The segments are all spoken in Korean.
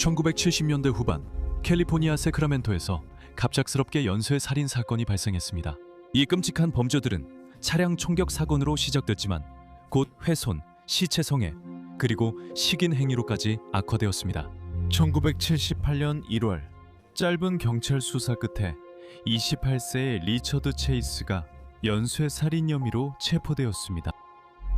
1970년대 후반 캘리포니아 세크라멘토에서 갑작스럽게 연쇄 살인 사건이 발생했습니다. 이 끔찍한 범죄들은 차량 총격 사건으로 시작됐지만 곧 훼손, 시체 성애, 그리고 식인 행위로까지 악화되었습니다. 1978년 1월 짧은 경찰 수사 끝에 28세의 리처드 체이스가 연쇄 살인 혐의로 체포되었습니다.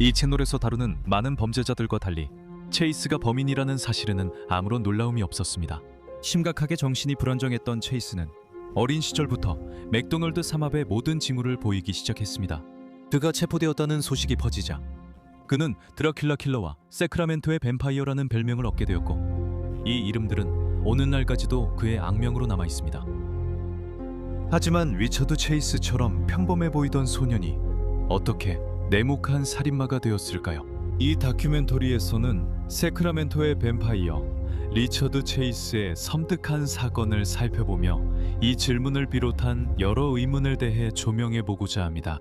이 채널에서 다루는 많은 범죄자들과 달리 체이스가 범인이라는 사실에는 아무런 놀라움이 없었습니다. 심각하게 정신이 불안정했던 체이스는 어린 시절부터 맥도널드 삼합의 모든 징후를 보이기 시작했습니다. 그가 체포되었다는 소식이 퍼지자 그는 드라큘라 킬러와 세크라멘토의 뱀파이어라는 별명을 얻게 되었고, 이 이름들은 오늘날까지도 그의 악명으로 남아 있습니다. 하지만 리처드 체이스처럼 평범해 보이던 소년이 어떻게 내목한 살인마가 되었을까요? 이 다큐멘터리에서는 세크라멘토의 뱀파이어 리처드 체이스의 섬뜩한 사건을 살펴보며 이 질문을 비롯한 여러 의문을 대해 조명해보고자 합니다.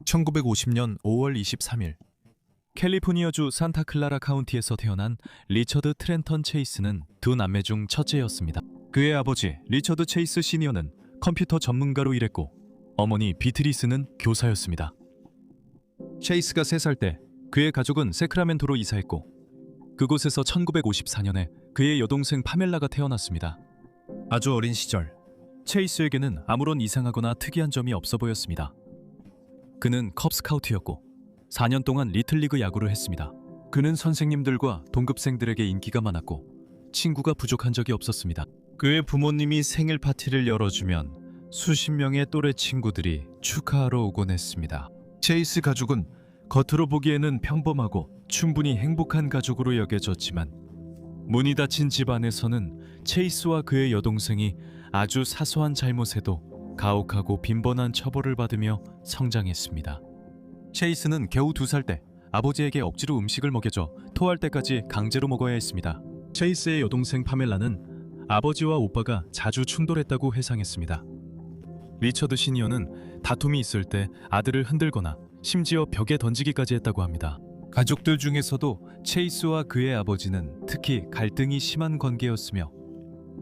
(1950년 5월 23일) 캘리포니아주 산타클라라 카운티에서 태어난 리처드 트렌턴 체이스는 두 남매 중 첫째였습니다. 그의 아버지 리처드 체이스 시니어는 컴퓨터 전문가로 일했고, 어머니 비트리스는 교사였습니다. 체이스가 3살 때 그의 가족은 세크라멘토로 이사했고, 그곳에서 1954년에 그의 여동생 파멜라가 태어났습니다. 아주 어린 시절 체이스에게는 아무런 이상하거나 특이한 점이 없어 보였습니다. 그는 컵스카우트였고 4년 동안 리틀리그 야구를 했습니다. 그는 선생님들과 동급생들에게 인기가 많았고 친구가 부족한 적이 없었습니다. 그의 부모님이 생일 파티를 열어주면 수십 명의 또래 친구들이 축하하러 오곤 했습니다. 체이스 가족은 겉으로 보기에는 평범하고 충분히 행복한 가족으로 여겨졌지만, 문이 닫힌 집 안에서는 체이스와 그의 여동생이 아주 사소한 잘못에도 가혹하고 빈번한 처벌을 받으며 성장했습니다. 체이스는 겨우 2살 때 아버지에게 억지로 음식을 먹여줘 토할 때까지 강제로 먹어야 했습니다. 체이스의 여동생 파멜라는 아버지와 오빠가 자주 충돌했다고 회상했습니다. 리처드 시니어는 다툼이 있을 때 아들을 흔들거나 심지어 벽에 던지기까지 했다고 합니다. 가족들 중에서도 체이스와 그의 아버지는 특히 갈등이 심한 관계였으며,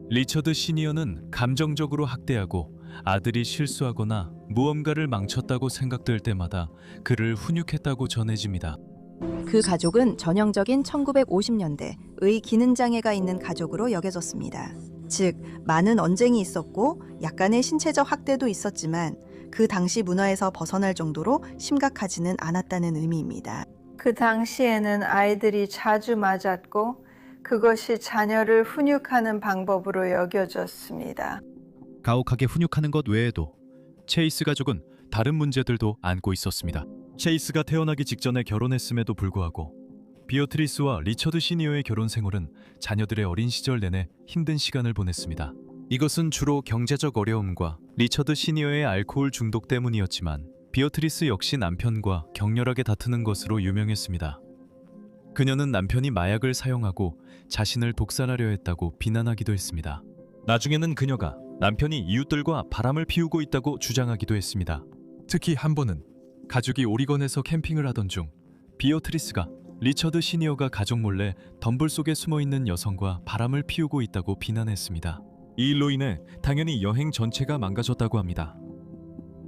리처드 시니어는 감정적으로 학대하고 아들이 실수하거나 무언가를 망쳤다고 생각될 때마다 그를 훈육했다고 전해집니다. 그 가족은 전형적인 1950년대의 기능장애가 있는 가족으로 여겨졌습니다. 즉, 많은 언쟁이 있었고 약간의 신체적 학대도 있었지만 그 당시 문화에서 벗어날 정도로 심각하지는 않았다는 의미입니다. 그 당시에는 아이들이 자주 맞았고 그것이 자녀를 훈육하는 방법으로 여겨졌습니다. 가혹하게 훈육하는 것 외에도 체이스 가족은 다른 문제들도 안고 있었습니다. 체이스가 태어나기 직전에 결혼했음에도 불구하고 비어트리스와 리처드 시니어의 결혼 생활은 자녀들의 어린 시절 내내 힘든 시간을 보냈습니다. 이것은 주로 경제적 어려움과 리처드 시니어의 알코올 중독 때문이었지만, 비어트리스 역시 남편과 격렬하게 다투는 것으로 유명했습니다. 그녀는 남편이 마약을 사용하고 자신을 독살하려 했다고 비난하기도 했습니다. 나중에는 그녀가 남편이 이웃들과 바람을 피우고 있다고 주장하기도 했습니다. 특히 한 번은 가족이 오리건에서 캠핑을 하던 중 비어트리스가 리처드 시니어가 가족 몰래 덤불 속에 숨어있는 여성과 바람을 피우고 있다고 비난했습니다. 이 일로 인해 당연히 여행 전체가 망가졌다고 합니다.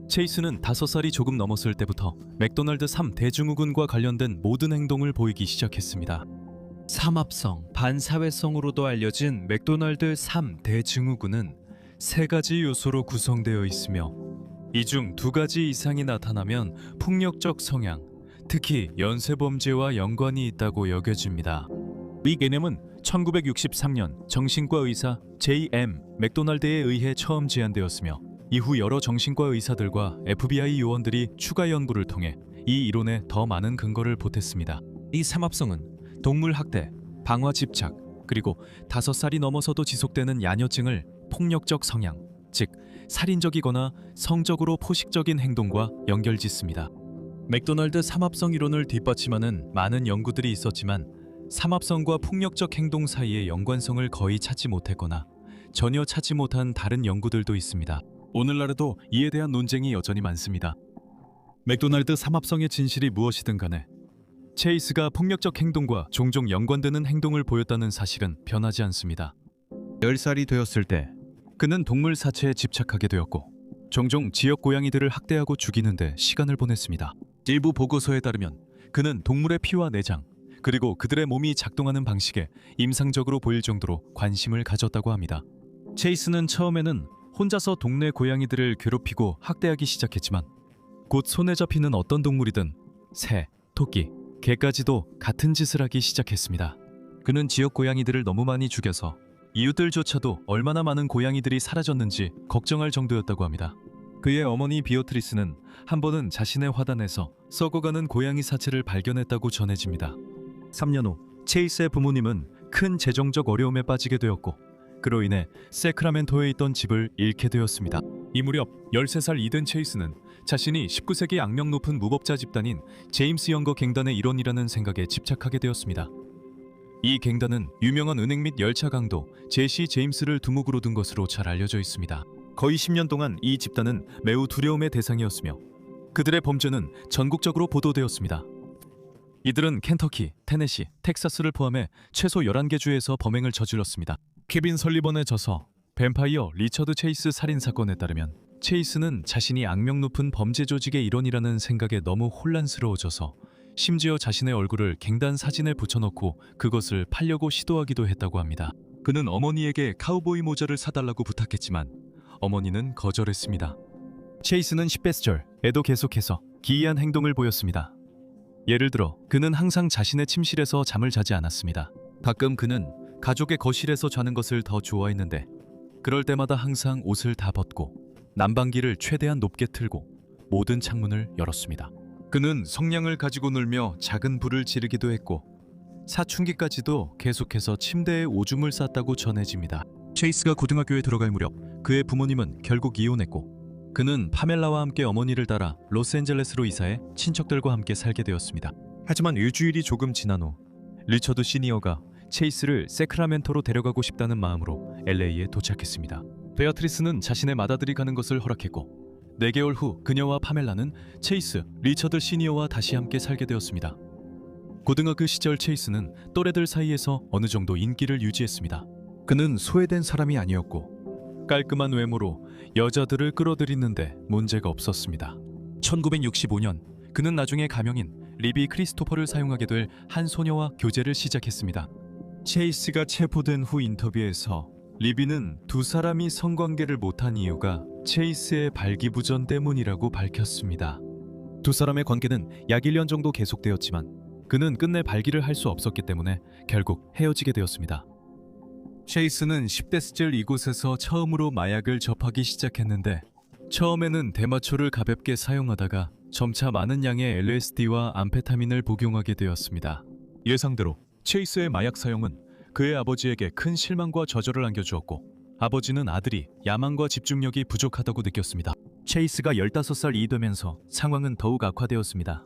체이스는 5살이 조금 넘었을 때부터 맥도날드 3 대증후군과 관련된 모든 행동을 보이기 시작했습니다. 삼합성, 반사회성으로도 알려진 맥도날드 3 대증후군은 3가지 요소로 구성되어 있으며, 이 중 2가지 이상이 나타나면 폭력적 성향, 특히 연쇄범죄와 연관이 있다고 여겨집니다. 이 개념은 1963년 정신과 의사 J.M. 맥도날드에 의해 처음 제안되었으며 이후 여러 정신과 의사들과 FBI 요원들이 추가 연구를 통해 이 이론에 더 많은 근거를 보탰습니다. 이 삼합성은 동물 학대, 방화 집착, 그리고 5살이 넘어서도 지속되는 야녀증을 폭력적 성향, 즉 살인적이거나 성적으로 포식적인 행동과 연결짓습니다. 맥도날드 삼합성 이론을 뒷받침하는 많은 연구들이 있었지만 삼합성과 폭력적 행동 사이의 연관성을 거의 찾지 못했거나 전혀 찾지 못한 다른 연구들도 있습니다. 오늘날에도 이에 대한 논쟁이 여전히 많습니다. 맥도날드 삼합성의 진실이 무엇이든 간에 체이스가 폭력적 행동과 종종 연관되는 행동을 보였다는 사실은 변하지 않습니다. 10살이 되었을 때 그는 동물 사체에 집착하게 되었고 종종 지역 고양이들을 학대하고 죽이는데 시간을 보냈습니다. 일부 보고서에 따르면 그는 동물의 피와 내장, 그리고 그들의 몸이 작동하는 방식에 임상적으로 보일 정도로 관심을 가졌다고 합니다. 체이스는 처음에는 혼자서 동네 고양이들을 괴롭히고 학대하기 시작했지만 곧 손에 잡히는 어떤 동물이든 새, 토끼, 개까지도 같은 짓을 하기 시작했습니다. 그는 지역 고양이들을 너무 많이 죽여서 이웃들조차도 얼마나 많은 고양이들이 사라졌는지 걱정할 정도였다고 합니다. 그의 어머니 비오트리스는 한 번은 자신의 화단에서 썩어가는 고양이 사체를 발견했다고 전해집니다. 3년 후 체이스의 부모님은 큰 재정적 어려움에 빠지게 되었고 그로 인해 세크라멘토에 있던 집을 잃게 되었습니다. 이 무렵 13살 이든 체이스는 자신이 19세기 악명 높은 무법자 집단인 제임스 영거 갱단의 일원이라는 생각에 집착하게 되었습니다. 이 갱단은 유명한 은행 및 열차 강도 제시 제임스를 두목으로 둔 것으로 잘 알려져 있습니다. 거의 10년 동안 이 집단은 매우 두려움의 대상이었으며 그들의 범죄는 전국적으로 보도되었습니다. 이들은 켄터키, 테네시, 텍사스를 포함해 최소 11개 주에서 범행을 저질렀습니다. 케빈 설리번의 저서 뱀파이어 리처드 체이스 살인 사건에 따르면 체이스는 자신이 악명 높은 범죄 조직의 일원이라는 생각에 너무 혼란스러워져서 심지어 자신의 얼굴을 갱단 사진에 붙여넣고 그것을 팔려고 시도하기도 했다고 합니다. 그는 어머니에게 카우보이 모자를 사달라고 부탁했지만 어머니는 거절했습니다. 체이스는 10대 시절에도 계속해서 기이한 행동을 보였습니다. 예를 들어 그는 항상 자신의 침실에서 잠을 자지 않았습니다. 가끔 그는 가족의 거실에서 자는 것을 더 좋아했는데 그럴 때마다 항상 옷을 다 벗고 난방기를 최대한 높게 틀고 모든 창문을 열었습니다. 그는 성냥을 가지고 놀며 작은 불을 지르기도 했고 사춘기까지도 계속해서 침대에 오줌을 쌌다고 전해집니다. 체이스가 고등학교에 들어갈 무렵 그의 부모님은 결국 이혼했고 그는 파멜라와 함께 어머니를 따라 로스앤젤레스로 이사해 친척들과 함께 살게 되었습니다. 하지만 일주일이 조금 지난 후 리처드 시니어가 체이스를 세크라멘토로 데려가고 싶다는 마음으로 LA에 도착했습니다. 베아트리스는 자신의 맏아들이 가는 것을 허락했고 4개월 후 그녀와 파멜라는 체이스, 리처드 시니어와 다시 함께 살게 되었습니다. 고등학교 시절 체이스는 또래들 사이에서 어느 정도 인기를 유지했습니다. 그는 소외된 사람이 아니었고 깔끔한 외모로 여자들을 끌어들이는데 문제가 없었습니다. 1965년 그는 나중에 가명인 리비 크리스토퍼를 사용하게 될 한 소녀와 교제를 시작했습니다. 체이스가 체포된 후 인터뷰에서 리비는 두 사람이 성관계를 못한 이유가 체이스의 발기부전 때문이라고 밝혔습니다. 두 사람의 관계는 약 1년 정도 계속되었지만 그는 끝내 발기를 할 수 없었기 때문에 결국 헤어지게 되었습니다. 체이스는 10대 시절 이곳에서 처음으로 마약을 접하기 시작했는데 처음에는 대마초를 가볍게 사용하다가 점차 많은 양의 LSD와 암페타민을 복용하게 되었습니다. 예상대로 체이스의 마약 사용은 그의 아버지에게 큰 실망과 좌절을 안겨주었고 아버지는 아들이 야망과 집중력이 부족하다고 느꼈습니다. 체이스가 15살이 되면서 상황은 더욱 악화되었습니다.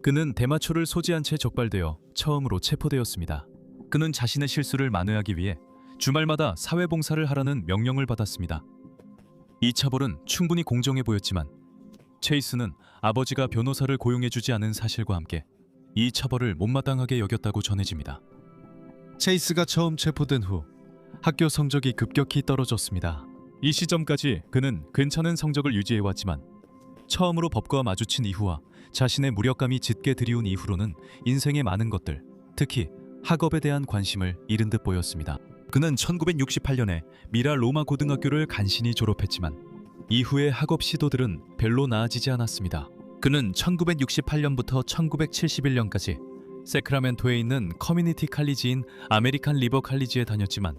그는 대마초를 소지한 채 적발되어 처음으로 체포되었습니다. 그는 자신의 실수를 만회하기 위해 주말마다 사회봉사를 하라는 명령을 받았습니다. 이 처벌은 충분히 공정해 보였지만 체이스는 아버지가 변호사를 고용해주지 않은 사실과 함께 이 처벌을 못마땅하게 여겼다고 전해집니다. 체이스가 처음 체포된 후 학교 성적이 급격히 떨어졌습니다. 이 시점까지 그는 괜찮은 성적을 유지해왔지만 처음으로 법과 마주친 이후와 자신의 무력감이 짙게 들이운 이후로는 인생의 많은 것들, 특히 학업에 대한 관심을 잃은 듯 보였습니다. 그는 1968년에 미라 로마 고등학교를 간신히 졸업했지만 이후의 학업 시도들은 별로 나아지지 않았습니다. 그는 1968년부터 1971년까지 세크라멘토에 있는 커뮤니티 칼리지인 아메리칸 리버 칼리지에 다녔지만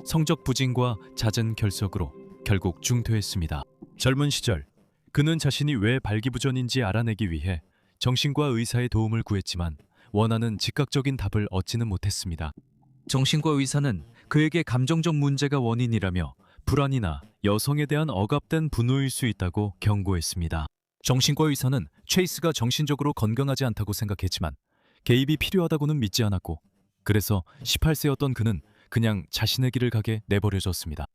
성적 부진과 잦은 결석으로 결국 중퇴했습니다. 젊은 시절 그는 자신이 왜 발기부전인지 알아내기 위해 정신과 의사의 도움을 구했지만 원하는 즉각적인 답을 얻지는 못했습니다. 정신과 의사는 그에게 감정적 문제가 원인이라며 불안이나 여성에 대한 억압된 분노일 수 있다고 경고했습니다. 정신과 의사는 체이스가 정신적으로 건강하지 않다고 생각했지만 개입이 필요하다고는 믿지 않았고, 그래서 18세였던 그는 그냥 자신의 길을 가게 내버려졌습니다.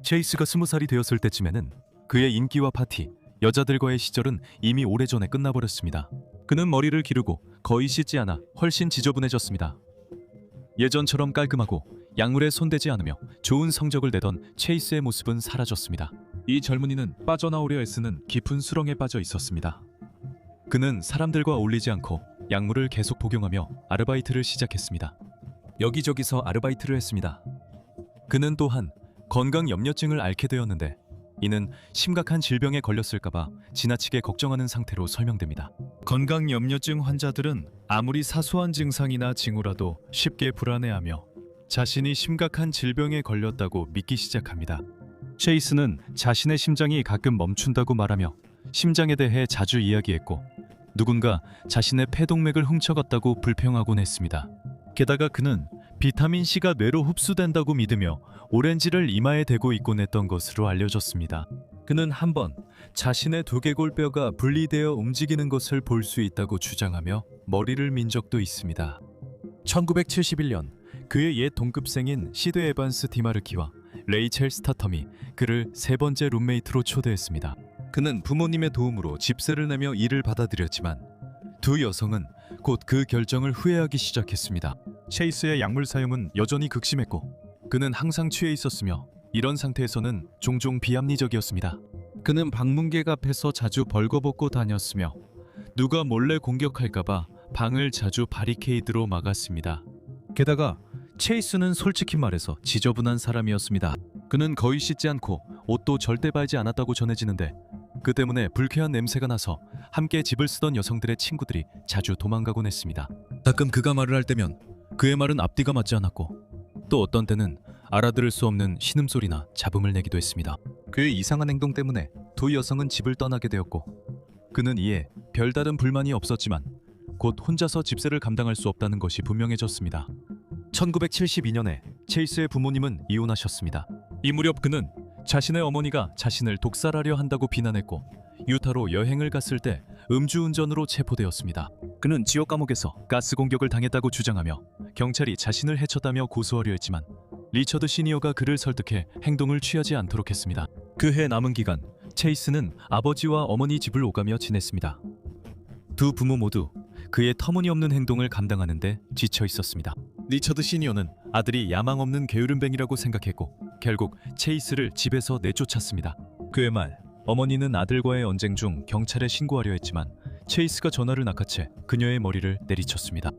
체이스가 20살이 되었을 때쯤에는 그의 인기와 파티, 여자들과의 시절은 이미 오래전에 끝나버렸습니다. 그는 머리를 기르고 거의 씻지 않아 훨씬 지저분해졌습니다. 예전처럼 깔끔하고 약물에 손대지 않으며 좋은 성적을 내던 체이스의 모습은 사라졌습니다. 이 젊은이는 빠져나오려 애쓰는 깊은 수렁에 빠져 있었습니다. 그는 사람들과 어울리지 않고 약물을 계속 복용하며 아르바이트를 시작했습니다. 여기저기서 아르바이트를 했습니다. 그는 또한 건강 염려증을 앓게 되었는데 이는 심각한 질병에 걸렸을까봐 지나치게 걱정하는 상태로 설명됩니다. 건강 염려증 환자들은 아무리 사소한 증상이나 징후라도 쉽게 불안해하며 자신이 심각한 질병에 걸렸다고 믿기 시작합니다. 체이스는 자신의 심장이 가끔 멈춘다고 말하며 심장에 대해 자주 이야기했고, 누군가 자신의 폐동맥을 훔쳐갔다고 불평하곤 했습니다. 게다가 그는 비타민C가 뇌로 흡수된다고 믿으며 오렌지를 이마에 대고 있곤 했던 것으로 알려졌습니다. 그는 한번 자신의 두개골뼈가 분리되어 움직이는 것을 볼 수 있다고 주장하며 머리를 민 적도 있습니다. 1971년 그의 옛 동급생인 시드 에반스 디마르키와 레이첼 스타텀이 그를 세 번째 룸메이트로 초대했습니다. 그는 부모님의 도움으로 집세를 내며 일을 받아들였지만 두 여성은 곧 그 결정을 후회하기 시작했습니다. 체이스의 약물 사용은 여전히 극심했고 그는 항상 취해 있었으며 이런 상태에서는 종종 비합리적이었습니다. 그는 방문객 앞에서 자주 벌거벗고 다녔으며 누가 몰래 공격할까봐 방을 자주 바리케이드로 막았습니다. 게다가 체이스는 솔직히 말해서 지저분한 사람이었습니다. 그는 거의 씻지 않고 옷도 절대 빨지 않았다고 전해지는데 그 때문에 불쾌한 냄새가 나서 함께 집을 쓰던 여성들의 친구들이 자주 도망가곤 했습니다. 가끔 그가 말을 할 때면 그의 말은 앞뒤가 맞지 않았고 또 어떤 때는 알아들을 수 없는 신음소리나 잡음을 내기도 했습니다. 그의 이상한 행동 때문에 두 여성은 집을 떠나게 되었고 그는 이에 별다른 불만이 없었지만 곧 혼자서 집세를 감당할 수 없다는 것이 분명해졌습니다. 1972년에 체이스의 부모님은 이혼하셨습니다. 이 무렵 그는 자신의 어머니가 자신을 독살하려 한다고 비난했고 유타로 여행을 갔을 때 음주운전으로 체포되었습니다. 그는 지역 감옥에서 가스 공격을 당했다고 주장하며 경찰이 자신을 해쳤다며 고소하려 했지만 리처드 시니어가 그를 설득해 행동을 취하지 않도록 했습니다. 그해 남은 기간 체이스는 아버지와 어머니 집을 오가며 지냈습니다. 두 부모 모두 그의 터무니없는 행동을 감당하는데 지쳐 있었습니다. 리처드 시니어는 아들이 야망 없는 게으름뱅이라고 생각했고 결국 체이스를 집에서 내쫓았습니다. 그의 말, 어머니는 아들과의 언쟁 중 경찰에 신고하려 했지만 체이스가 전화를 낚아채 그녀의 머리를 내리쳤습니다.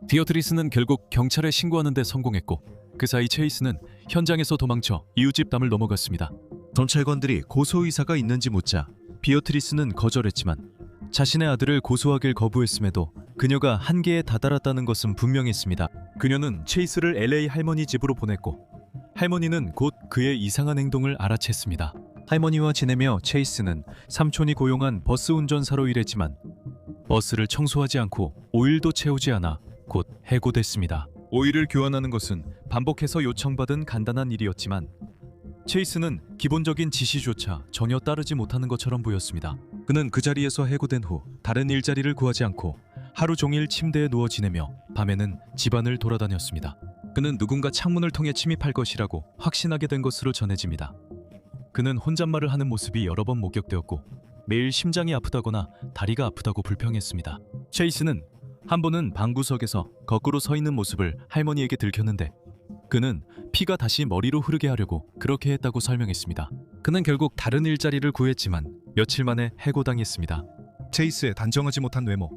디어트리스는 결국 경찰에 신고하는 데 성공했고 그 사이 체이스는 현장에서 도망쳐 이웃집 담을 넘어갔습니다. 경찰관들이 고소 의사가 있는지 묻자 비어트리스는 거절했지만 자신의 아들을 고소하길 거부했음에도 그녀가 한계에 다다랐다는 것은 분명했습니다. 그녀는 체이스를 LA 할머니 집으로 보냈고 할머니는 곧 그의 이상한 행동을 알아챘습니다. 할머니와 지내며 체이스는 삼촌이 고용한 버스 운전사로 일했지만 버스를 청소하지 않고 오일도 채우지 않아 곧 해고됐습니다. 오일을 교환하는 것은 반복해서 요청받은 간단한 일이었지만 체이스는 기본적인 지시조차 전혀 따르지 못하는 것처럼 보였습니다. 그는 그 자리에서 해고된 후 다른 일자리를 구하지 않고 하루 종일 침대에 누워 지내며 밤에는 집안을 돌아다녔습니다. 그는 누군가 창문을 통해 침입할 것이라고 확신하게 된 것으로 전해집니다. 그는 혼잣말을 하는 모습이 여러 번 목격되었고 매일 심장이 아프다거나 다리가 아프다고 불평했습니다. 체이스는 한 번은 방구석에서 거꾸로 서 있는 모습을 할머니에게 들켰는데 그는 피가 다시 머리로 흐르게 하려고 그렇게 했다고 설명했습니다. 그는 결국 다른 일자리를 구했지만 며칠 만에 해고당했습니다. 체이스의 단정하지 못한 외모,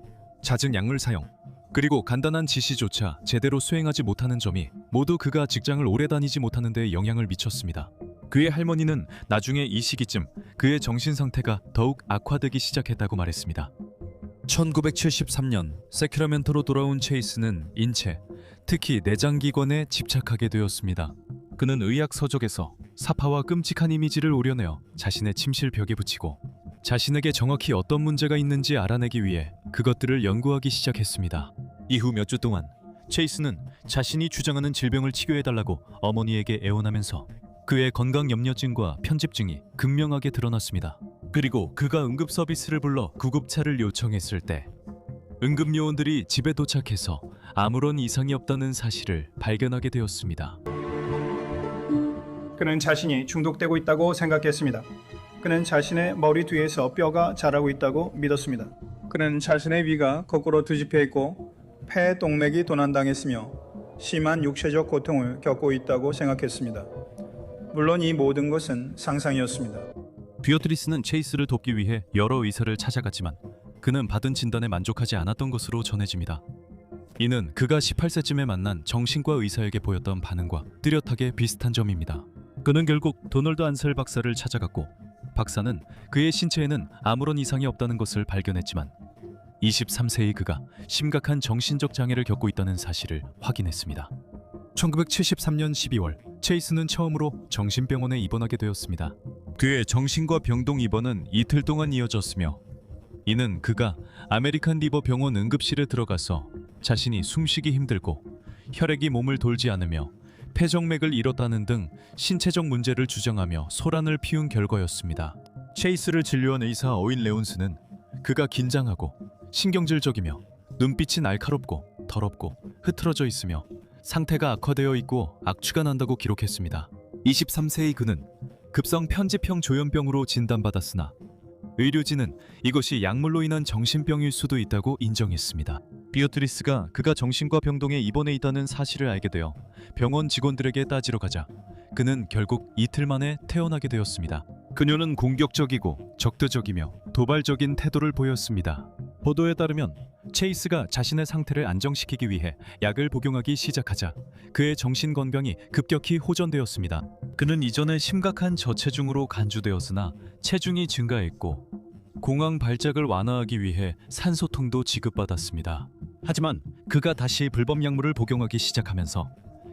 잦은 약물 사용, 그리고 간단한 지시조차 제대로 수행하지 못하는 점이 모두 그가 직장을 오래 다니지 못하는 데 영향을 미쳤습니다. 그의 할머니는 나중에 이 시기쯤 그의 정신 상태가 더욱 악화되기 시작했다고 말했습니다. 1973년 세크라멘토로 돌아온 체이스는 인체, 특히 내장기관에 집착하게 되었습니다. 그는 의학 서적에서 사파와 끔찍한 이미지를 오려내어 자신의 침실 벽에 붙이고 자신에게 정확히 어떤 문제가 있는지 알아내기 위해 그것들을 연구하기 시작했습니다. 이후 몇 주 동안 체이스는 자신이 주장하는 질병을 치료해달라고 어머니에게 애원하면서 그의 건강 염려증과 편집증이 극명하게 드러났습니다. 그리고 그가 응급 서비스를 불러 구급차를 요청했을 때 응급요원들이 집에 도착해서 아무런 이상이 없다는 사실을 발견하게 되었습니다. 그는 자신이 중독되고 있다고 생각했습니다. 그는 자신의 머리 뒤에서 뼈가 자라고 있다고 믿었습니다. 그는 자신의 위가 거꾸로 뒤집혀 있고 폐 동맥이 도난당했으며 심한 육체적 고통을 겪고 있다고 생각했습니다. 물론 이 모든 것은 상상이었습니다. 비오트리스는 체이스를 돕기 위해 여러 의사를 찾아갔지만 그는 받은 진단에 만족하지 않았던 것으로 전해집니다. 이는 그가 18세쯤에 만난 정신과 의사에게 보였던 반응과 뚜렷하게 비슷한 점입니다. 그는 결국 도널드 안셀 박사를 찾아갔고 박사는 그의 신체에는 아무런 이상이 없다는 것을 발견했지만 23세의 그가 심각한 정신적 장애를 겪고 있다는 사실을 확인했습니다. 1973년 12월 체이스는 처음으로 정신병원에 입원하게 되었습니다. 그의 정신과 병동 입원은 이틀 동안 이어졌으며 이는 그가 아메리칸 리버 병원 응급실에 들어가서 자신이 숨쉬기 힘들고 혈액이 몸을 돌지 않으며 폐정맥을 잃었다는 등 신체적 문제를 주장하며 소란을 피운 결과였습니다. 체이스를 진료한 의사 어윈 레온스는 그가 긴장하고 신경질적이며 눈빛이 날카롭고 더럽고 흐트러져 있으며 상태가 악화되어 있고 악취가 난다고 기록했습니다. 23세의 그는 급성 편집형 조현병으로 진단받았으나 의료진은 이것이 약물로 인한 정신병일 수도 있다고 인정했습니다. 비오트리스가 그가 정신과 병동에 입원해 있다는 사실을 알게 되어 병원 직원들에게 따지러 가자 그는 결국 이틀 만에 퇴원하게 되었습니다. 그녀는 공격적이고 적대적이며 도발적인 태도를 보였습니다. 보도에 따르면 체이스가 자신의 상태를 안정시키기 위해 약을 복용하기 시작하자 그의 정신 건강이 급격히 호전되었습니다. 그는 이전에 심각한 저체중으로 간주되었으나 체중이 증가했고 공황 발작을 완화하기 위해 산소통도 지급받았습니다. 하지만 그가 다시 불법 약물을 복용하기 시작하면서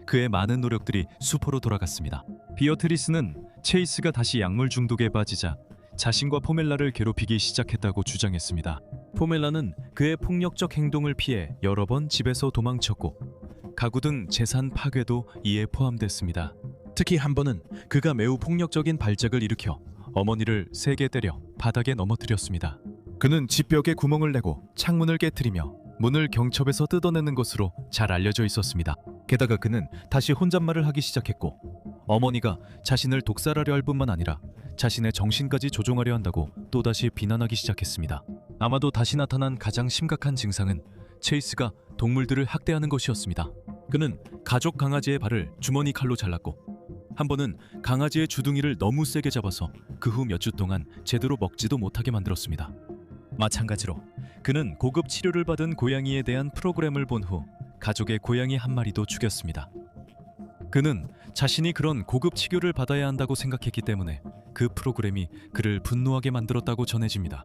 그의 많은 노력들이 수포로 돌아갔습니다. 비어트리스는 체이스가 다시 약물 중독에 빠지자 자신과 포멜라를 괴롭히기 시작했다고 주장했습니다. 포멜라는 그의 폭력적 행동을 피해 여러 번 집에서 도망쳤고 가구 등 재산 파괴도 이에 포함됐습니다. 특히 한 번은 그가 매우 폭력적인 발작을 일으켜 어머니를 세게 때려 바닥에 넘어뜨렸습니다. 그는 집 벽에 구멍을 내고 창문을 깨트리며 문을 경첩에서 뜯어내는 것으로 잘 알려져 있었습니다. 게다가 그는 다시 혼잣말을 하기 시작했고 어머니가 자신을 독살하려 할 뿐만 아니라 자신의 정신까지 조종하려 한다고 또다시 비난하기 시작했습니다. 아마도 다시 나타난 가장 심각한 증상은 체이스가 동물들을 학대하는 것이었습니다. 그는 가족 강아지의 발을 주머니 칼로 잘랐고 한 번은 강아지의 주둥이를 너무 세게 잡아서 그 후 몇 주 동안 제대로 먹지도 못하게 만들었습니다. 마찬가지로 그는 고급 치료를 받은 고양이에 대한 프로그램을 본 후 가족의 고양이 한 마리도 죽였습니다. 그는 자신이 그런 고급 치료를 받아야 한다고 생각했기 때문에 그 프로그램이 그를 분노하게 만들었다고 전해집니다.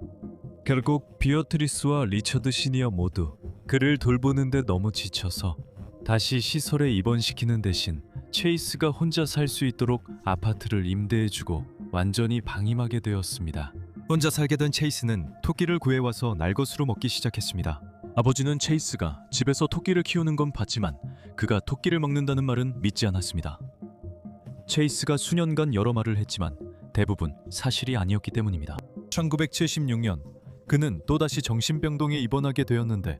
결국 비어트리스와 리처드 시니어 모두 그를 돌보는데 너무 지쳐서 다시 시설에 입원시키는 대신 체이스가 혼자 살 수 있도록 아파트를 임대해주고 완전히 방임하게 되었습니다. 혼자 살게 된 체이스는 토끼를 구해와서 날것으로 먹기 시작했습니다. 아버지는 체이스가 집에서 토끼를 키우는 건 봤지만 그가 토끼를 먹는다는 말은 믿지 않았습니다. 체이스가 수년간 여러 말을 했지만 대부분 사실이 아니었기 때문입니다. 1976년 그는 또다시 정신병동에 입원하게 되었는데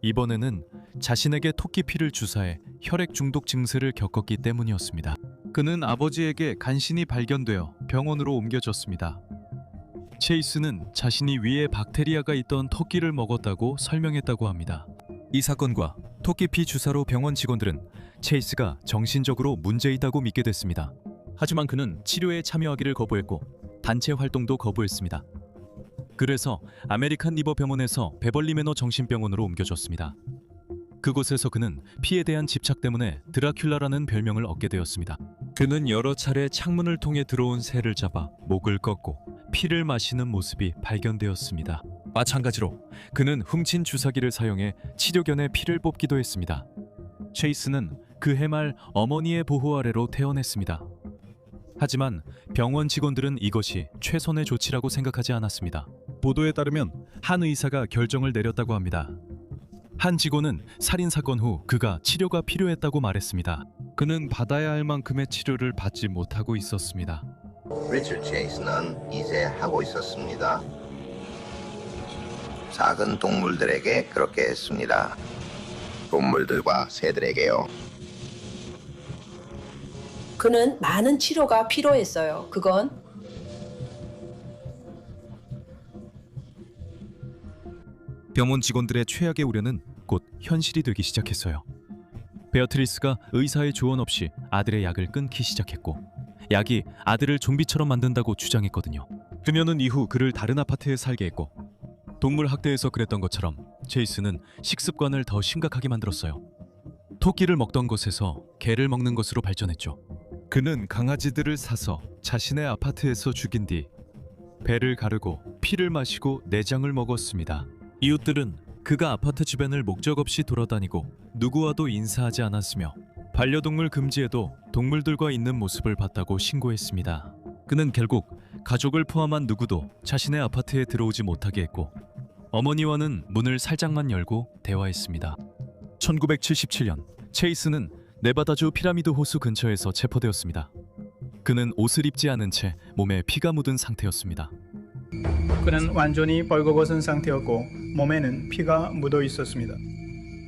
이번에는 자신에게 토끼 피를 주사해 혈액 중독 증세를 겪었기 때문이었습니다. 그는 아버지에게 간신히 발견되어 병원으로 옮겨졌습니다. 체이스는 자신이 위에 박테리아가 있던 토끼를 먹었다고 설명했다고 합니다. 이 사건과 토끼 피 주사로 병원 직원들은 체이스가 정신적으로 문제 있다고 믿게 됐습니다. 하지만 그는 치료에 참여하기를 거부했고 단체 활동도 거부했습니다. 그래서 아메리칸 리버 병원에서 베벌리 매너 정신병원으로 옮겨졌습니다. 그곳에서 그는 피에 대한 집착 때문에 드라큘라라는 별명을 얻게 되었습니다. 그는 여러 차례 창문을 통해 들어온 새를 잡아 목을 꺾고 피를 마시는 모습이 발견되었습니다. 마찬가지로 그는 훔친 주사기를 사용해 치료견의 피를 뽑기도 했습니다. 체이스는 그 해 말 어머니의 보호 아래로 퇴원했습니다. 하지만 병원 직원들은 이것이 최선의 조치라고 생각하지 않았습니다. 보도에 따르면 한 의사가 결정을 내렸다고 합니다. 한 직원은 살인 사건 후 그가 치료가 필요했다고 말했습니다. 그는 받아야 할 만큼의 치료를 받지 못하고 있었습니다. 리처드 체이스는 이제 하고 있었습니다. 작은 동물들에게 그렇게 했습니다. 동물들과 새들에게요. 그는 많은 치료가 필요했어요. 그건 병원 직원들의 최악의 우려는 곧 현실이 되기 시작했어요. 베어트리스가 의사의 조언 없이 아들의 약을 끊기 시작했고 약이 아들을 좀비처럼 만든다고 주장했거든요. 그녀는 이후 그를 다른 아파트에 살게 했고 동물 학대에서 그랬던 것처럼 체이스는 식습관을 더 심각하게 만들었어요. 토끼를 먹던 것에서 개를 먹는 것으로 발전했죠. 그는 강아지들을 사서 자신의 아파트에서 죽인 뒤 배를 가르고 피를 마시고 내장을 먹었습니다. 이웃들은 그가 아파트 주변을 목적 없이 돌아다니고 누구와도 인사하지 않았으며 반려동물 금지에도 동물들과 있는 모습을 봤다고 신고했습니다. 그는 결국 가족을 포함한 누구도 자신의 아파트에 들어오지 못하게 했고 어머니와는 문을 살짝만 열고 대화했습니다. 1977년 체이스는 네바다주 피라미드 호수 근처에서 체포되었습니다. 그는 옷을 입지 않은 채 몸에 피가 묻은 상태였습니다. 그는 완전히 벌거벗은 상태였고 몸에는 피가 묻어 있었습니다.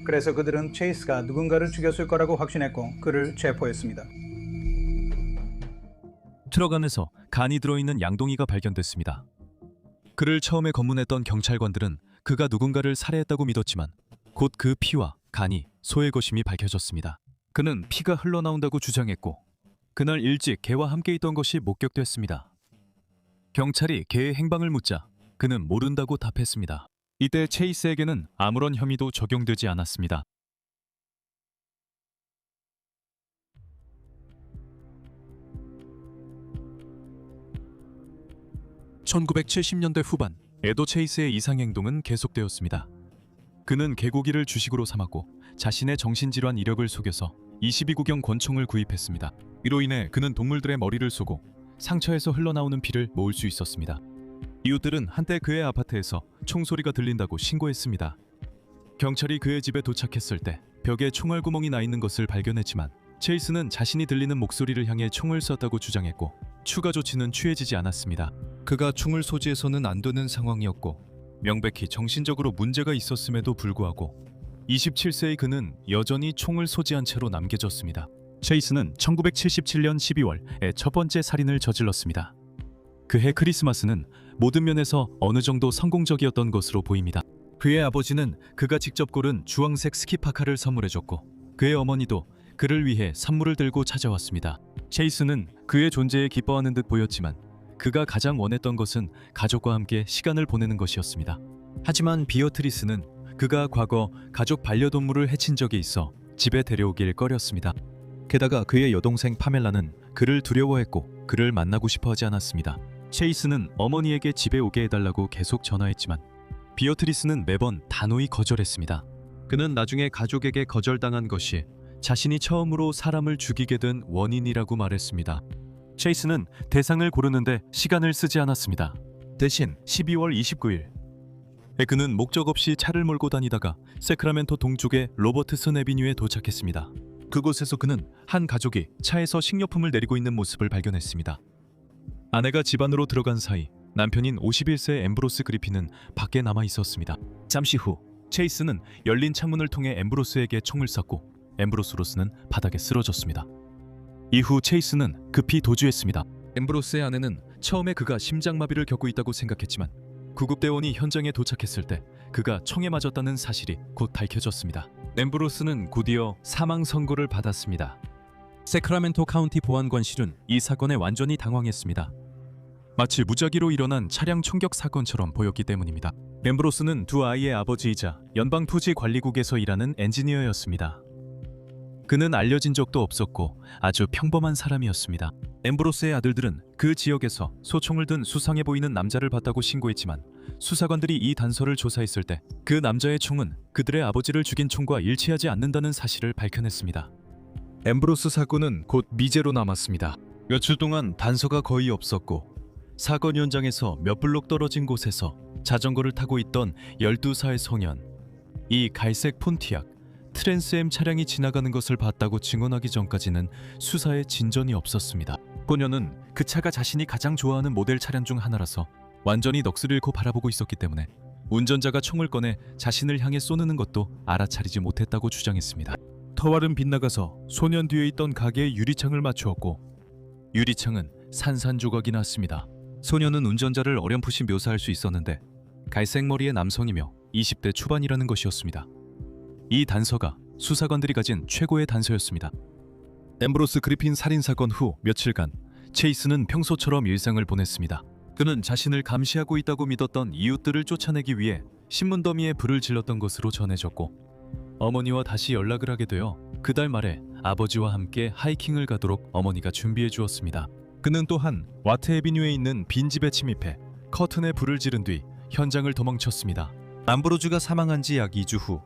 그래서 그들은 체이스가 누군가를 죽였을 거라고 확신했고 그를 체포했습니다. 트럭 안에서 간이 들어있는 양동이가 발견됐습니다. 그를 처음에 검문했던 경찰관들은 그가 누군가를 살해했다고 믿었지만 곧 그 피와 간이 소의 것임이 밝혀졌습니다. 그는 피가 흘러나온다고 주장했고 그날 일찍 개와 함께 있던 것이 목격됐습니다. 경찰이 개의 행방을 묻자 그는 모른다고 답했습니다. 이때 체이스에게는 아무런 혐의도 적용되지 않았습니다. (1970년대) 후반 에도 체이스의 이상행동은 계속되었습니다. 그는 개고기를 주식으로 삼았고 자신의 정신질환 이력을 속여서 22구경 권총을 구입했습니다. 이로 인해 그는 동물들의 머리를 쏘고 상처에서 흘러나오는 피를 모을 수 있었습니다. 이웃들은 한때 그의 아파트에서 총소리가 들린다고 신고했습니다. 경찰이 그의 집에 도착했을 때 벽에 총알 구멍이 나 있는 것을 발견했지만 체이스는 자신이 들리는 목소리를 향해 총을 쐈다고 주장했고 추가 조치는 취해지지 않았습니다. 그가 총을 소지해서는 안 되는 상황이었고 명백히 정신적으로 문제가 있었음에도 불구하고 27세의 그는 여전히 총을 소지한 채로 남겨졌습니다. 체이스는 1977년 12월에 첫 번째 살인을 저질렀습니다. 그해 크리스마스는 모든 면에서 어느 정도 성공적이었던 것으로 보입니다. 그의 아버지는 그가 직접 고른 주황색 스키파카를 선물해줬고 그의 어머니도 그를 위해 선물을 들고 찾아왔습니다. 체이스는 그의 존재에 기뻐하는 듯 보였지만 그가 가장 원했던 것은 가족과 함께 시간을 보내는 것이었습니다. 하지만 비어트리스는 그가 과거 가족 반려동물을 해친 적이 있어 집에 데려오길 꺼렸습니다. 게다가 그의 여동생 파멜라는 그를 두려워했고 그를 만나고 싶어하지 않았습니다. 체이스는 어머니에게 집에 오게 해달라고 계속 전화했지만 비어트리스는 매번 단호히 거절했습니다. 그는 나중에 가족에게 거절당한 것이 자신이 처음으로 사람을 죽이게 된 원인이라고 말했습니다. 체이스는 대상을 고르는데 시간을 쓰지 않았습니다. 대신 12월 29일 그는 목적 없이 차를 몰고 다니다가 세크라멘토 동쪽의 로버트슨 애비뉴에 도착했습니다. 그곳에서 그는 한 가족이 차에서 식료품을 내리고 있는 모습을 발견했습니다. 아내가 집 안으로 들어간 사이 남편인 51세 앰브로스 그리핀은 밖에 남아 있었습니다. 잠시 후 체이스는 열린 창문을 통해 앰브로스에게 총을 쐈고 앰브로스로스는 바닥에 쓰러졌습니다. 이후 체이스는 급히 도주했습니다. 앰브로스의 아내는 처음에 그가 심장마비를 겪고 있다고 생각했지만 구급대원이 현장에 도착했을 때 그가 총에 맞았다는 사실이 곧 밝혀졌습니다. 앰브로스는 곧이어 사망 선고를 받았습니다. 세크라멘토 카운티 보안관실은 이 사건에 완전히 당황했습니다. 마치 무작위로 일어난 차량 총격 사건처럼 보였기 때문입니다. 앰브로스는 두 아이의 아버지이자 연방토지관리국에서 일하는 엔지니어였습니다. 그는 알려진 적도 없었고 아주 평범한 사람이었습니다. 엠브로스의 아들들은 그 지역에서 소총을 든 수상해 보이는 남자를 봤다고 신고했지만 수사관들이 이 단서를 조사했을 때 그 남자의 총은 그들의 아버지를 죽인 총과 일치하지 않는다는 사실을 밝혀냈습니다. 엠브로스 사건은 곧 미제로 남았습니다. 며칠 동안 단서가 거의 없었고 사건 현장에서 몇 블록 떨어진 곳에서 자전거를 타고 있던 12살 소년, 이 갈색 폰티악 트랜스엠 차량이 지나가는 것을 봤다고 증언하기 전까지는 수사에 진전이 없었습니다. 소년은 그 차가 자신이 가장 좋아하는 모델 차량 중 하나라서 완전히 넋을 잃고 바라보고 있었기 때문에 운전자가 총을 꺼내 자신을 향해 쏘는 것도 알아차리지 못했다고 주장했습니다. 터왈은 빗나가서 소년 뒤에 있던 가게의 유리창을 맞추었고 유리창은 산산조각이 났습니다. 소년은 운전자를 어렴풋이 묘사할 수 있었는데 갈색 머리의 남성이며 20대 초반이라는 것이었습니다. 이 단서가 수사관들이 가진 최고의 단서였습니다. 엠브로스 그리핀 살인사건 후 며칠간 체이스는 평소처럼 일상을 보냈습니다. 그는 자신을 감시하고 있다고 믿었던 이웃들을 쫓아내기 위해 신문 더미에 불을 질렀던 것으로 전해졌고 어머니와 다시 연락을 하게 되어 그달 말에 아버지와 함께 하이킹을 가도록 어머니가 준비해 주었습니다. 그는 또한 와트 에비뉴에 있는 빈집에 침입해 커튼에 불을 지른 뒤 현장을 도망쳤습니다. 암브로즈가 사망한 지 약 2주 후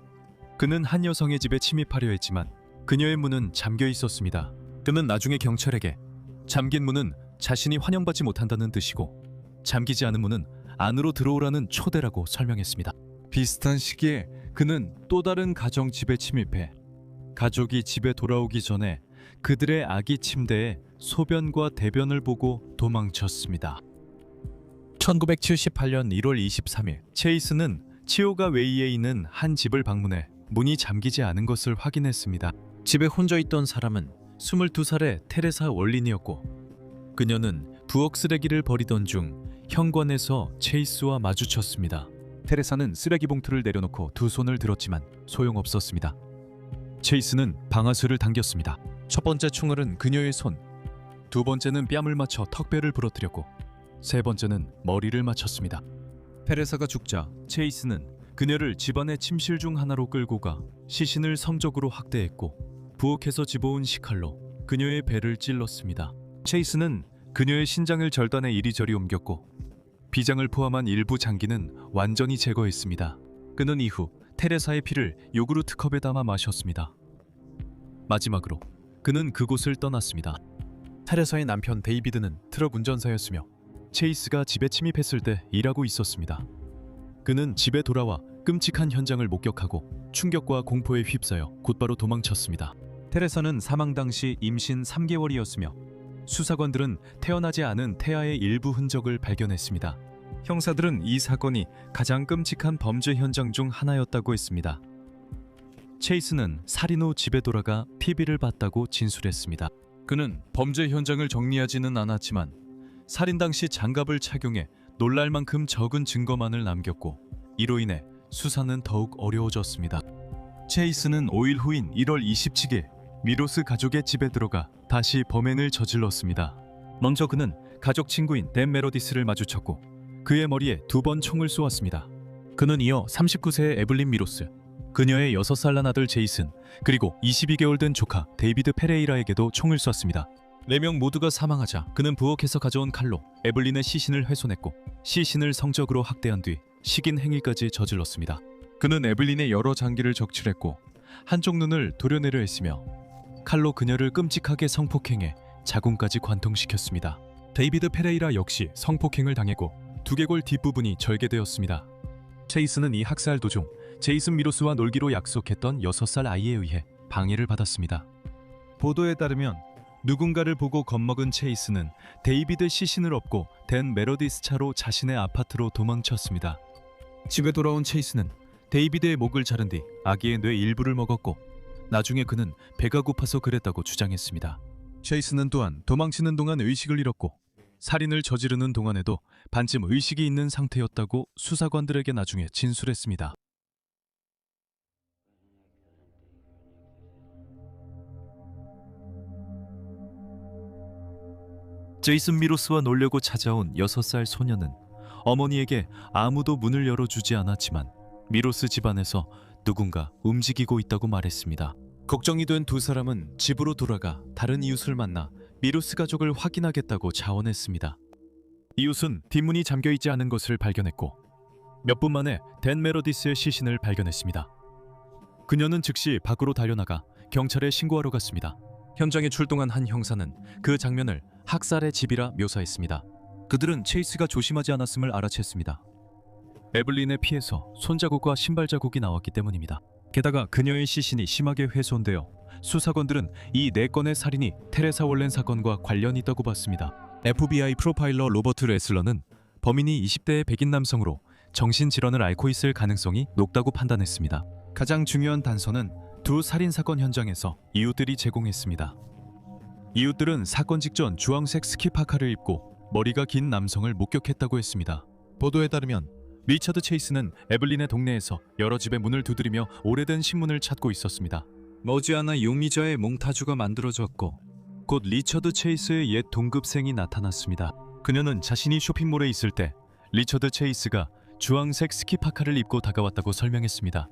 그는 한 여성의 집에 침입하려 했지만 그녀의 문은 잠겨 있었습니다. 그는 나중에 경찰에게 잠긴 문은 자신이 환영받지 못한다는 뜻이고 잠기지 않은 문은 안으로 들어오라는 초대라고 설명했습니다. 비슷한 시기에 그는 또 다른 가정 집에 침입해 가족이 집에 돌아오기 전에 그들의 아기 침대에 소변과 대변을 보고 도망쳤습니다. 1978년 1월 23일 체이스는 치오가 웨이에 있는 한 집을 방문해 문이 잠기지 않은 것을 확인했습니다. 집에 혼자 있던 사람은 22살의 테레사 월린이었고 그녀는 부엌 쓰레기를 버리던 중 현관에서 체이스와 마주쳤습니다. 테레사는 쓰레기 봉투를 내려놓고 두 손을 들었지만 소용없었습니다. 체이스는 방아쇠를 당겼습니다. 첫 번째 충혈은 그녀의 손, 두 번째는 뺨을 맞춰 턱뼈를 부러뜨렸고 세 번째는 머리를 맞췄습니다. 테레사가 죽자 체이스는 그녀를 집안의 침실 중 하나로 끌고 가 시신을 성적으로 학대했고 부엌에서 집어온 식칼로 그녀의 배를 찔렀습니다. 체이스는 그녀의 신장을 절단해 이리저리 옮겼고 비장을 포함한 일부 장기는 완전히 제거했습니다. 그는 이후 테레사의 피를 요구르트 컵에 담아 마셨습니다. 마지막으로 그는 그곳을 떠났습니다. 테레사의 남편 데이비드는 트럭 운전사였으며 체이스가 집에 침입했을 때 일하고 있었습니다. 그는 집에 돌아와 끔찍한 현장을 목격하고 충격과 공포에 휩싸여 곧바로 도망쳤습니다. 테레사는 사망 당시 임신 3개월이었으며 수사관들은 태어나지 않은 태아의 일부 흔적을 발견했습니다. 형사들은 이 사건이 가장 끔찍한 범죄 현장 중 하나였다고 했습니다. 체이스는 살인 후 집에 돌아가 피비를 봤다고 진술했습니다. 그는 범죄 현장을 정리하지는 않았지만 살인 당시 장갑을 착용해 놀랄 만큼 적은 증거만을 남겼고 이로 인해 수사는 더욱 어려워졌습니다. 체이스는 5일 후인 1월 27일 미로스 가족의 집에 들어가 다시 범행을 저질렀습니다. 먼저 그는 가족 친구인 댄 메로디스를 마주쳤고 그의 머리에 2번 총을 쏘았습니다. 그는 이어 39세의 에블린 미로스, 그녀의 6살 난 아들 제이슨, 그리고 22개월 된 조카 데이비드 페레이라에게도 총을 쐈습니다. 4명 모두가 사망하자 그는 부엌에서 가져온 칼로 에블린의 시신을 훼손했고 시신을 성적으로 학대한 뒤 식인 행위까지 저질렀습니다. 그는 에블린의 여러 장기를 적출했고 한쪽 눈을 도려내려 했으며 칼로 그녀를 끔찍하게 성폭행해 자궁까지 관통시켰습니다. 데이비드 페레이라 역시 성폭행을 당했고 두개골 뒷부분이 절개되었습니다. 체이스는 이 학살 도중 제이슨 미로스와 놀기로 약속했던 6살 아이에 의해 방해를 받았습니다. 보도에 따르면 누군가를 보고 겁먹은 체이스는 데이비드 시신을 업고 댄 메로디스 차로 자신의 아파트로 도망쳤습니다. 집에 돌아온 체이스는 데이비드의 목을 자른 뒤 아기의 뇌 일부를 먹었고 나중에 그는 배가 고파서 그랬다고 주장했습니다. 체이스는 또한 도망치는 동안 의식을 잃었고 살인을 저지르는 동안에도 반쯤 의식이 있는 상태였다고 수사관들에게 나중에 진술했습니다. 제이슨 미로스와 놀려고 찾아온 6살 소녀는 어머니에게 아무도 문을 열어주지 않았지만 미로스 집안에서 누군가 움직이고 있다고 말했습니다. 걱정이 된 두 사람은 집으로 돌아가 다른 이웃을 만나 미로스 가족을 확인하겠다고 자원했습니다. 이웃은 뒷문이 잠겨있지 않은 것을 발견했고 몇 분 만에 댄 메로디스의 시신을 발견했습니다. 그녀는 즉시 밖으로 달려나가 경찰에 신고하러 갔습니다. 현장에 출동한 한 형사는 그 장면을 학살의 집이라 묘사했습니다. 그들은 체이스가 조심하지 않았음을 알아챘습니다. 에블린의 피에서 손자국과 신발 자국이 나왔기 때문입니다. 게다가 그녀의 시신이 심하게 훼손되어 수사관들은 이 4건의 살인이 테레사 월렌 사건과 관련이 있다고 봤습니다. FBI 프로파일러 로버트 레슬러는 범인이 20대의 백인 남성으로 정신질환을 앓고 있을 가능성이 높다고 판단했습니다. 가장 중요한 단서는 두 살인사건 현장에서 이웃들이 제공했습니다. 이웃들은 사건 직전 주황색 스키파카를 입고 머리가 긴 남성을 목격했다고 했습니다. 보도에 따르면 리처드 체이스는 에블린의 동네에서 여러 집의 문을 두드리며 오래된 신문을 찾고 있었습니다. 머지않아 용의자의 몽타주가 만들어졌고 곧 리처드 체이스의 옛 동급생이 나타났습니다. 그녀는 자신이 쇼핑몰에 있을 때 리처드 체이스가 주황색 스키파카를 입고 다가왔다고 설명했습니다.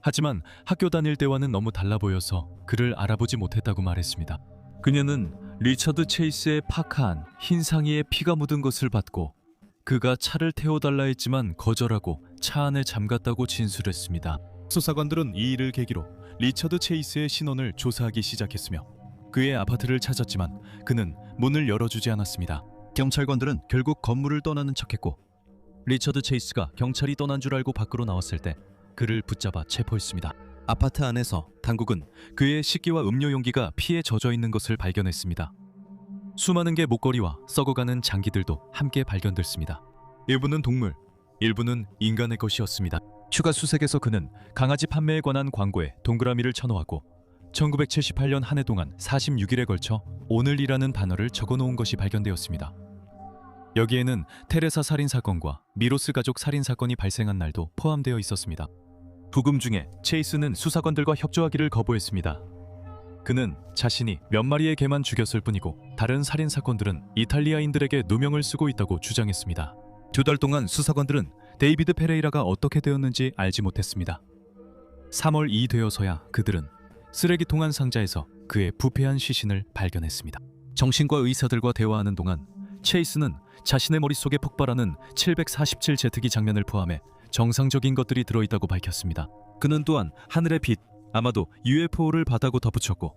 하지만 학교 다닐 때와는 너무 달라 보여서 그를 알아보지 못했다고 말했습니다. 그녀는 리처드 체이스의 파카 안 흰 상의에 피가 묻은 것을 받고 그가 차를 태워달라 했지만 거절하고 차 안에 잠갔다고 진술했습니다. 수사관들은 이 일을 계기로 리처드 체이스의 신원을 조사하기 시작했으며 그의 아파트를 찾았지만 그는 문을 열어주지 않았습니다. 경찰관들은 결국 건물을 떠나는 척했고 리처드 체이스가 경찰이 떠난 줄 알고 밖으로 나왔을 때 그를 붙잡아 체포했습니다. 아파트 안에서 당국은 그의 식기와 음료 용기가 피에 젖어 있는 것을 발견했습니다. 수많은 개 목걸이와 썩어가는 장기들도 함께 발견됐습니다. 일부는 동물, 일부는 인간의 것이었습니다. 추가 수색에서 그는 강아지 판매에 관한 광고에 동그라미를 쳐놓았고 1978년 한 해 동안 46일에 걸쳐 오늘이라는 단어를 적어놓은 것이 발견되었습니다. 여기에는 테레사 살인사건과 미로스 가족 살인사건이 발생한 날도 포함되어 있었습니다. 부금 중에 체이스는 수사관들과 협조하기를 거부했습니다. 그는 자신이 몇 마리의 개만 죽였을 뿐이고 다른 살인사건들은 이탈리아인들에게 누명을 쓰고 있다고 주장했습니다. 2달 동안 수사관들은 데이비드 페레이라가 어떻게 되었는지 알지 못했습니다. 3월 2 되어서야 그들은 쓰레기통 안 상자에서 그의 부패한 시신을 발견했습니다. 정신과 의사들과 대화하는 동안 체이스는 자신의 머릿속에 폭발하는 747 제트기 장면을 포함해 정상적인 것들이 들어있다고 밝혔습니다. 그는 또한 하늘의 빛, 아마도 UFO를 바다고 덧붙였고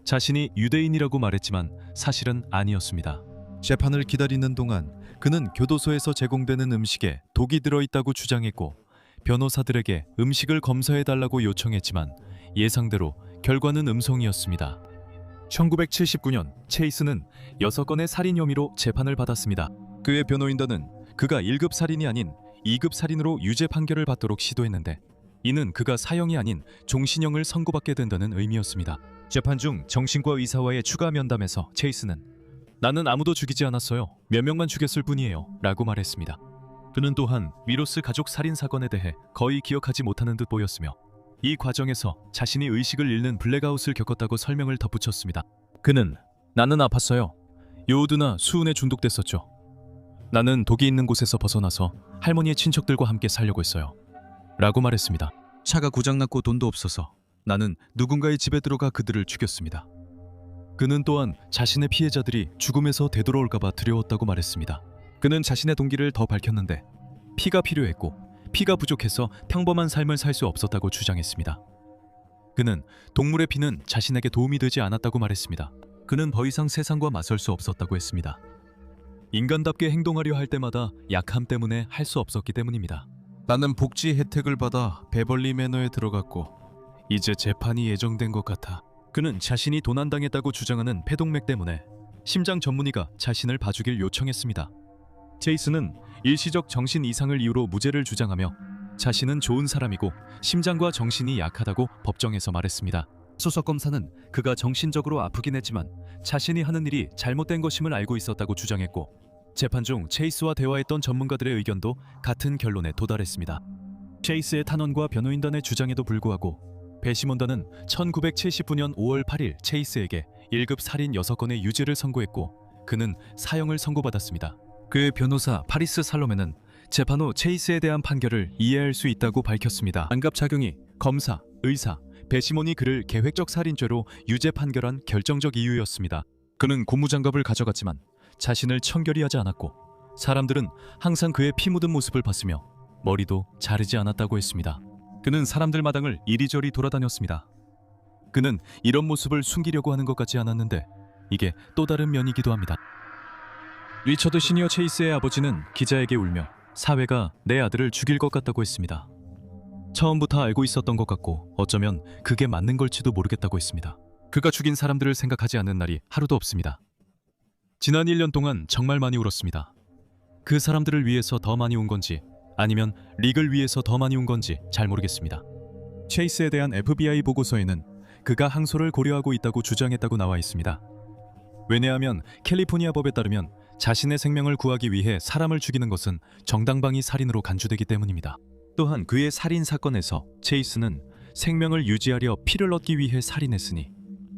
자신이 유대인이라고 말했지만 사실은 아니었습니다. 재판을 기다리는 동안 그는 교도소에서 제공되는 음식에 독이 들어있다고 주장했고 변호사들에게 음식을 검사해달라고 요청했지만 예상대로 결과는 음성이었습니다. 1979년 체이스는 6건의 살인 혐의로 재판을 받았습니다. 그의 변호인단은 그가 1급 살인이 아닌 2급 살인으로 유죄 판결을 받도록 시도했는데 이는 그가 사형이 아닌 종신형을 선고받게 된다는 의미였습니다. 재판 중 정신과 의사와의 추가 면담에서 체이스는 나는 아무도 죽이지 않았어요. 몇 명만 죽였을 뿐이에요. 라고 말했습니다. 그는 또한 미로스 가족 살인 사건에 대해 거의 기억하지 못하는 듯 보였으며 이 과정에서 자신이 의식을 잃는 블랙아웃을 겪었다고 설명을 덧붙였습니다. 그는 나는 아팠어요. 요오드나 수은에 중독됐었죠. 나는 독이 있는 곳에서 벗어나서 할머니의 친척들과 함께 살려고 했어요. 라고 말했습니다. 차가 고장났고 돈도 없어서 나는 누군가의 집에 들어가 그들을 죽였습니다. 그는 또한 자신의 피해자들이 죽음에서 되돌아올까봐 두려웠다고 말했습니다. 그는 자신의 동기를 더 밝혔는데 피가 필요했고 피가 부족해서 평범한 삶을 살 수 없었다고 주장했습니다. 그는 동물의 피는 자신에게 도움이 되지 않았다고 말했습니다. 그는 더 이상 세상과 맞설 수 없었다고 했습니다. 인간답게 행동하려 할 때마다 약함 때문에 할 수 없었기 때문입니다. 나는 복지 혜택을 받아 베벌리 매너에 들어갔고 이제 재판이 예정된 것 같아. 그는 자신이 도난당했다고 주장하는 폐동맥 때문에 심장 전문의가 자신을 봐주길 요청했습니다. 체이스는 일시적 정신 이상을 이유로 무죄를 주장하며 자신은 좋은 사람이고 심장과 정신이 약하다고 법정에서 말했습니다. 수석검사는 그가 정신적으로 아프긴 했지만 자신이 하는 일이 잘못된 것임을 알고 있었다고 주장했고 재판 중 체이스와 대화했던 전문가들의 의견도 같은 결론에 도달했습니다. 체이스의 탄원과 변호인단의 주장에도 불구하고 배심원단은 1979년 5월 8일 체이스에게 1급 살인 6건의 유죄를 선고했고 그는 사형을 선고받았습니다. 그의 변호사 파리스 살로메는 재판 후 체이스에 대한 판결을 이해할 수 있다고 밝혔습니다. 안갑작용이 검사, 의사, 배시몬이 그를 계획적 살인죄로 유죄 판결한 결정적 이유였습니다. 그는 고무장갑을 가져갔지만 자신을 청결히 하지 않았고 사람들은 항상 그의 피 묻은 모습을 봤으며 머리도 자르지 않았다고 했습니다. 그는 사람들 마당을 이리저리 돌아다녔습니다. 그는 이런 모습을 숨기려고 하는 것 같지 않았는데 이게 또 다른 면이기도 합니다. 리처드 시니어 체이스의 아버지는 기자에게 울며 사회가 내 아들을 죽일 것 같다고 했습니다. 처음부터 알고 있었던 것 같고 어쩌면 그게 맞는 걸지도 모르겠다고 했습니다. 그가 죽인 사람들을 생각하지 않는 날이 하루도 없습니다. 지난 1년 동안 정말 많이 울었습니다. 그 사람들을 위해서 더 많이 운 건지 아니면 릭을 위해서 더 많이 운 건지 잘 모르겠습니다. 체이스에 대한 FBI 보고서에는 그가 항소를 고려하고 있다고 주장했다고 나와 있습니다. 왜냐하면 캘리포니아 법에 따르면 자신의 생명을 구하기 위해 사람을 죽이는 것은 정당방위 살인으로 간주되기 때문입니다. 또한 그의 살인 사건에서 체이스는 생명을 유지하려 피를 얻기 위해 살인했으니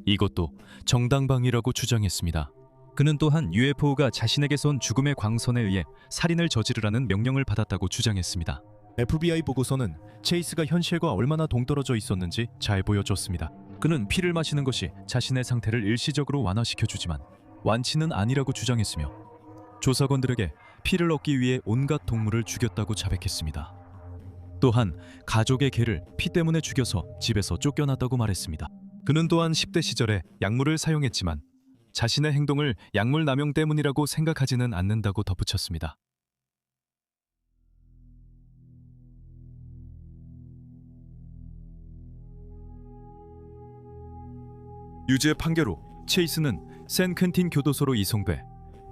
이것도 정당방위라고 주장했습니다. 그는 또한 UFO가 자신에게 쏜 죽음의 광선에 의해 살인을 저지르라는 명령을 받았다고 주장했습니다. FBI 보고서는 체이스가 현실과 얼마나 동떨어져 있었는지 잘 보여줬습니다. 그는 피를 마시는 것이 자신의 상태를 일시적으로 완화시켜주지만 완치는 아니라고 주장했으며 조사관들에게 피를 얻기 위해 온갖 동물을 죽였다고 자백했습니다. 또한 가족의 개를 피 때문에 죽여서 집에서 쫓겨났다고 말했습니다. 그는 또한 10대 시절에 약물을 사용했지만 자신의 행동을 약물 남용 때문이라고 생각하지는 않는다고 덧붙였습니다. 유죄 판결 후 체이스는 샌 퀸틴 교도소로 이송돼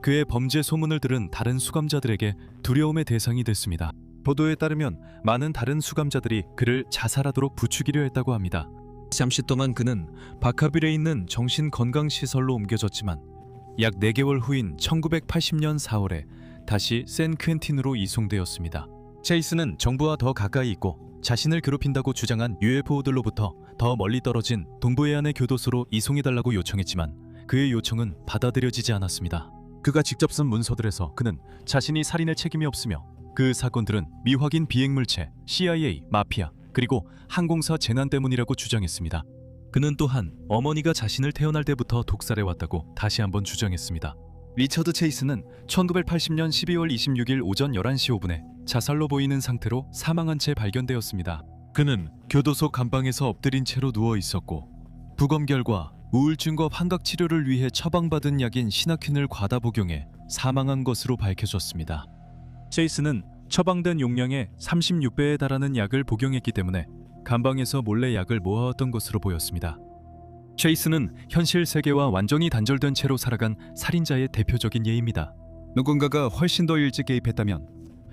그의 범죄 소문을 들은 다른 수감자들에게 두려움의 대상이 됐습니다. 보도에 따르면 많은 다른 수감자들이 그를 자살하도록 부추기려 했다고 합니다. 잠시 동안 그는 바카빌에 있는 정신건강시설로 옮겨졌지만 약 4개월 후인 1980년 4월에 다시 샌 퀸틴으로 이송되었습니다. 체이스는 정부와 더 가까이 있고 자신을 괴롭힌다고 주장한 UFO들로부터 더 멀리 떨어진 동부해안의 교도소로 이송해달라고 요청했지만 그의 요청은 받아들여지지 않았습니다. 그가 직접 쓴 문서들에서 그는 자신이 살인의 책임이 없으며 그 사건들은 미확인 비행물체, CIA, 마피아, 그리고 항공사 재난 때문이라고 주장했습니다. 그는 또한 어머니가 자신을 태어날 때부터 독살해왔다고 다시 한번 주장했습니다. 리처드 체이스는 1980년 12월 26일 오전 11시 5분에 자살로 보이는 상태로 사망한 채 발견되었습니다. 그는 교도소 감방에서 엎드린 채로 누워 있었고 부검 결과 우울증과 환각 치료를 위해 처방받은 약인 시나킨을 과다 복용해 사망한 것으로 밝혀졌습니다. 체이스는 처방된 용량의 36배에 달하는 약을 복용했기 때문에 감방에서 몰래 약을 모아왔던 것으로 보였습니다. 체이스는 현실 세계와 완전히 단절된 채로 살아간 살인자의 대표적인 예입니다. 누군가가 훨씬 더 일찍 개입했다면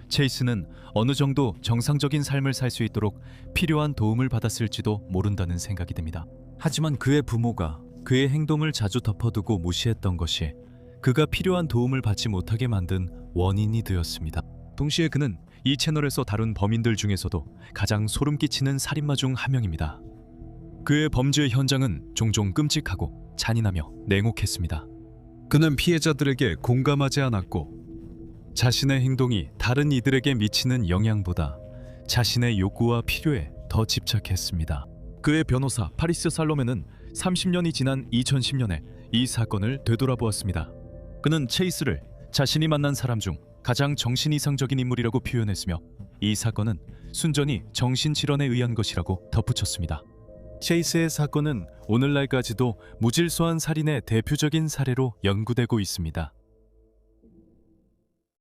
체이스는 어느 정도 정상적인 삶을 살 수 있도록 필요한 도움을 받았을지도 모른다는 생각이 듭니다. 하지만 그의 부모가 그의 행동을 자주 덮어두고 무시했던 것이 그가 필요한 도움을 받지 못하게 만든 원인이 되었습니다. 동시에 그는 이 채널에서 다룬 범인들 중에서도 가장 소름 끼치는 살인마 중 한 명입니다. 그의 범죄 현장은 종종 끔찍하고 잔인하며 냉혹했습니다. 그는 피해자들에게 공감하지 않았고 자신의 행동이 다른 이들에게 미치는 영향보다 자신의 욕구와 필요에 더 집착했습니다. 그의 변호사 파리스 살로메는 30년이 지난 2010년에 이 사건을 되돌아보았습니다. 그는 체이스를 자신이 만난 사람 중 가장 정신이상적인 인물이라고 표현했으며 이 사건은 순전히 정신질환에 의한 것이라고 덧붙였습니다. 체이스의 사건은 오늘날까지도 무질서한 살인의 대표적인 사례로 연구되고 있습니다.